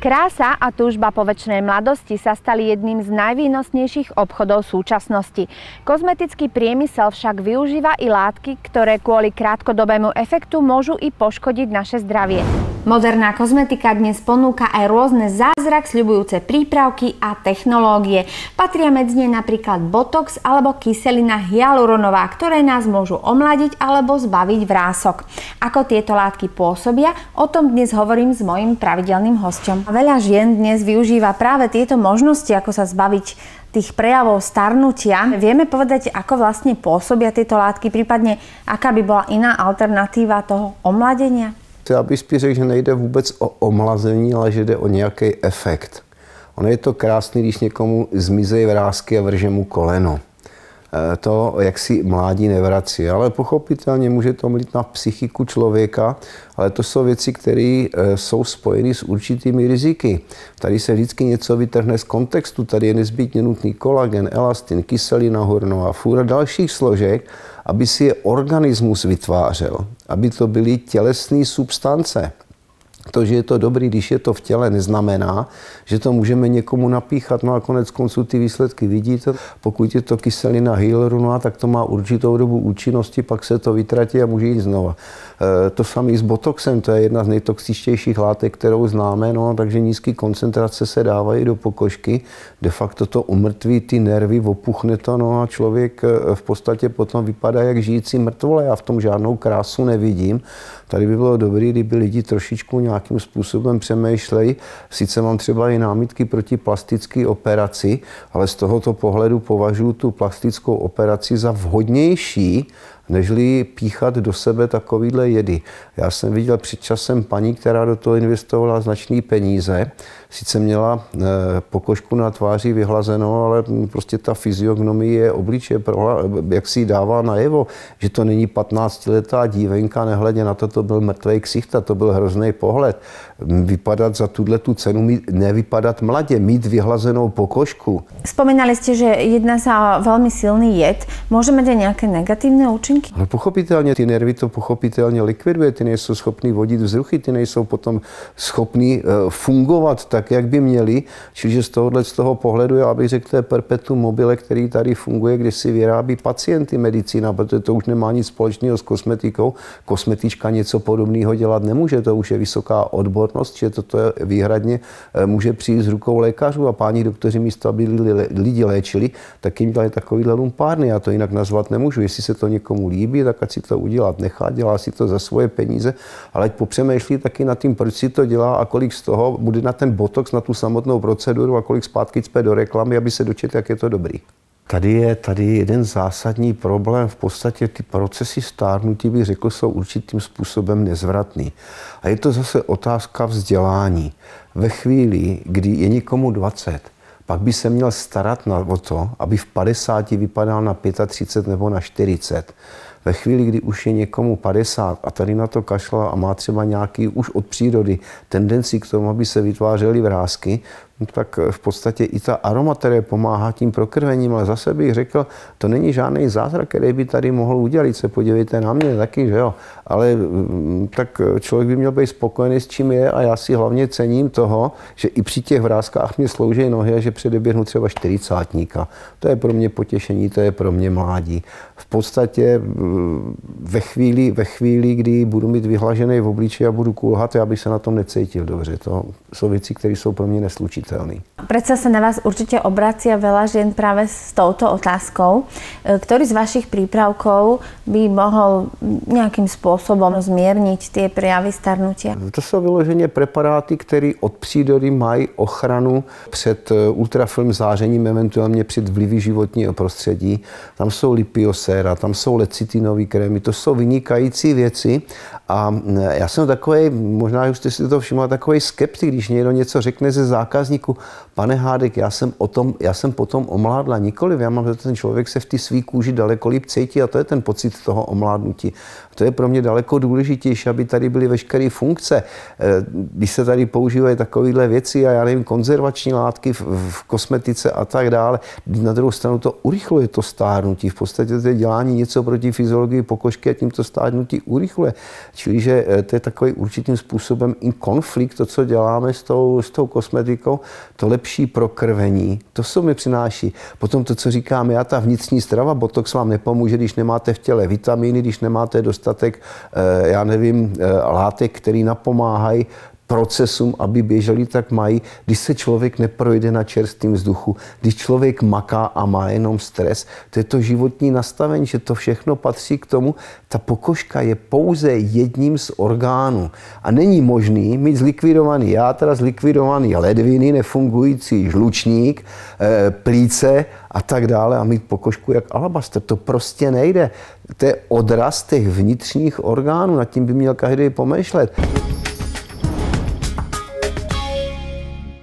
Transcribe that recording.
Krása a túžba po večnej mladosti sa stali jedným z najvýnosnejších obchodov súčasnosti. Kozmetický priemysel však využíva i látky, ktoré kvôli krátkodobému efektu môžu i poškodiť naše zdravie. Moderná kozmetika dnes ponúka aj rôzne zázrak sľubujúce prípravky a technológie. Patria medzi ne napríklad botox alebo kyselina hyaluronová, ktoré nás môžu omladiť alebo zbaviť vrások. Ako tieto látky pôsobia, o tom dnes hovorím s mojím pravidelným hosťom. Veľa žien dnes využíva práve tieto možnosti, ako sa zbaviť tých prejavov starnutia. Vieme povedať, ako vlastne pôsobia tieto látky, prípadne aká by bola iná alternatíva toho omladenia? Já bych spíš řekl, že nejde vůbec o omlazení, ale že jde o nějaký efekt. Ono je to krásný, když někomu zmizejí vrásky a vrže mu koleno. To jaksi mládí nevrací, ale pochopitelně může to mít na psychiku člověka, ale to jsou věci, které jsou spojeny s určitými riziky. Tady se vždycky něco vytrhne z kontextu, tady je nezbytně nutný kolagen, elastin, kyselina hornová, fůra dalších složek, aby si je organismus vytvářel, aby to byly tělesné substance. To, že je to dobrý, když je to v těle, neznamená, že to můžeme někomu napíchat. No a konec konců ty výsledky vidíte. Pokud je to kyselina hyaluronová, tak to má určitou dobu účinnosti, pak se to vytratí a může jít znova. To samé s botoxem, to je jedna z nejtoxičtějších látek, kterou známe, no, takže nízké koncentrace se dávají do pokožky. De facto to umrtví ty nervy, opuchne to, no a člověk v podstatě potom vypadá jak žijící mrtvole. Já v tom žádnou krásu nevidím. Tady by bylo dobré, kdyby lidi trošičku nějakým způsobem přemýšlejí. Sice mám třeba i námitky proti plastické operaci, ale z tohoto pohledu považuji tu plastickou operaci za vhodnější, nežli píchat do sebe takovýhle jedy. Já jsem viděl před časem paní, která do toho investovala značné peníze. Sice měla pokožku na tváři vyhlazenou, ale prostě ta fyziognomie obličeje, jak si dává najevo, že to není 15letá dívenka, nehledě na to byl mrtvej ksicht, to byl hrozný pohled. Vypadat za tu cenu, nevypadat mladě, mít vyhlazenou pokožku. Spomínali ste, že jedná sa o veľmi silný jed. Môže mať aj nejaké negatívne účinky? No pochopitelně, ty nervy to pochopitelně likviduje, ty nejsou schopný vodit vzruchy, ty nejsou potom schopný fungovat tak, jak by měli. Čiže z toho pohledu, já bych řekl, to je perpetuum mobile, který tady funguje, kde si vyrábí pacienty medicína, protože to už nemá nic společného s kosmetikou. Kosmetička něco podobného dělat nemůže, to už je vysoká odbornost, že toto výhradně může přijít z rukou lékařů a páni doktoři místo, aby lidi léčili, tak jim dělají takovýhle lumpárny, já to jinak nazvat nemůžu. Jestli se to někomu líbí, tak ať si to udělat nechá, dělá si to za svoje peníze, ale ať popřemýšlí taky nad tím, proč si to dělá a kolik z toho bude na ten botox, na tu samotnou proceduru a kolik zpátky cpe do reklamy, aby se dočetl, jak je to dobrý. Tady je jeden zásadní problém. V podstatě ty procesy stárnutí, bych řekl, jsou určitým způsobem nezvratný. A je to zase otázka vzdělání. Ve chvíli, kdy je někomu 20, pak by se měl starat o to, aby v 50 vypadal na 35 nebo na 40. Ve chvíli, kdy už je někomu 50 a tady na to kašla a má třeba nějaký už od přírody tendenci k tomu, aby se vytvářely vrásky, tak v podstatě i ta aromaterie pomáhá tím prokrvením, ale zase bych řekl, to není žádný zázrak, který by tady mohl udělat. Se podívejte na mě taky, že jo. Ale tak člověk by měl být spokojený s čím je a já si hlavně cením toho, že i při těch vrázkách mě slouží nohy a že předeběhnu třeba 40. To je pro mě potěšení, to je pro mě mládí. V podstatě ve chvíli, kdy budu mít vyhlažený v obličeji a budu kulhat, já bych se na tom necítil dobře. To jsou věci, které jsou pro mě neslučitelné. Predsa sa na vás určite obracia veľa žien práve s touto otázkou. Ktorý z vašich prípravkov by mohol nejakým spôsobom zmierniť tie prejavy starnutia? To jsou vyloženě preparáty, které od přírody mají ochranu před ultrafilm zářením, eventuálně před vlivy životního prostředí. Tam jsou lipioséra, tam jsou lecitinové krémy, to jsou vynikající věci. A já jsem takový, možná už jste si to všimla, takový skeptik, když někdo něco řekne ze zákazní otazníku, pane Hádek, já jsem potom omládla, nikoliv, já mám, že ten člověk se v té svý kůži daleko líp cítí a to je ten pocit toho omládnutí. To je pro mě daleko důležitější, aby tady byly veškeré funkce. Když se tady používají takovéhle věci a já nevím, konzervační látky v kosmetice a tak dále, na druhou stranu to urychluje to stárnutí. V podstatě to je dělání něco proti fyziologii pokožky a tím to stárnutí urychluje. Čili, že to je takový určitým způsobem i konflikt, to, co děláme s tou kosmetikou, to lepší prokrvení, to se mi přináší. Potom to, co říkáme, ta vnitřní strava, botox vám nepomůže, když nemáte v těle vitamíny, když nemáte dostatek, já nevím, látek, který napomáhají procesům, aby běželi, tak mají, když se člověk neprojde na čerstvém vzduchu, když člověk maká a má jenom stres. To je to životní nastavení, že to všechno patří k tomu. Ta pokožka je pouze jedním z orgánů. A není možný mít zlikvidovaný játra, zlikvidovaný ledviny, nefungující žlučník, plíce a tak dále a mít pokožku jak alabastr. To prostě nejde. To je odraz těch vnitřních orgánů, nad tím by měl každý pomýšlet.